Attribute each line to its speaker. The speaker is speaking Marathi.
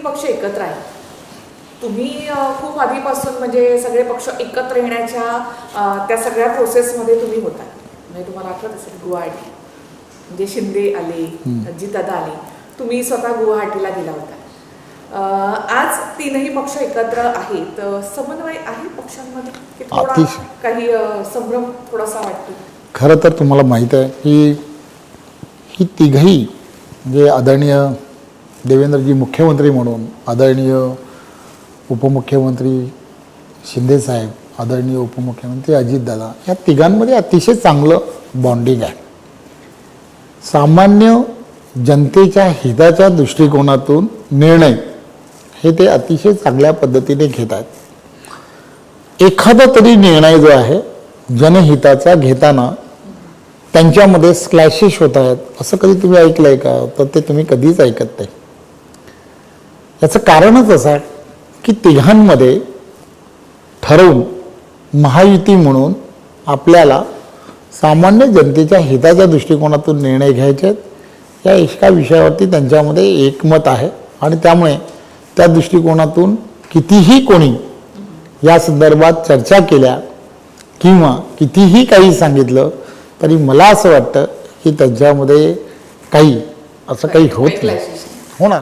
Speaker 1: पक्ष एकत्र आहेत. तुम्ही खूप आधीपासून म्हणजे सगळे पक्ष एकत्र येण्याच्या त्या सगळ्या प्रोसेसमध्ये तुम्ही होता. म्हणजे तुम्हाला आठवत असेल गुवाहाटी म्हणजे शिंदे आले, अजितदादा आले, तुम्ही स्वतः गुवाहाटीला गेला होता. आज तीनही पक्ष एकत्र आहेत. समन्वय आहे पक्षांमध्ये की थोडा काही संभ्रम थोडासा वाटतो?
Speaker 2: खरं तर तुम्हाला माहीत आहे की ही तिघही म्हणजे आदरणीय देवेंद्रजी मुख्यमंत्री म्हणून, आदरणीय उपमुख्यमंत्री शिंदेसाहेब, आदरणीय उपमुख्यमंत्री अजितदादा, या तिघांमध्ये अतिशय चांगलं बॉन्डिंग आहे. सामान्य जनतेच्या हिताच्या दृष्टिकोनातून निर्णय हे ते अतिशय चांगल्या पद्धतीने घेत आहेत. एखादा तरी निर्णय जो आहे जनहिताचा घेताना त्यांच्यामध्ये स्क्लॅशेस होत आहेत असं कधी तुम्ही ऐकलं आहे का? तर ते तुम्ही कधीच ऐकत नाही. याचं कारणच असं आहे की तिघांमध्ये ठरवून महायुती म्हणून आपल्याला सामान्य जनतेच्या हिताच्या दृष्टिकोनातून निर्णय घ्यायचे आहेत. या एका विषयावरती त्यांच्यामध्ये एकमत आहे आणि त्यामुळे त्या दृष्टिकोनातून कितीही कोणी या संदर्भात चर्चा केल्या किंवा कितीही काही सांगितलं तरी मला असं वाटतं की त्यांच्यामध्ये काही असं काही होत नाही, होणार.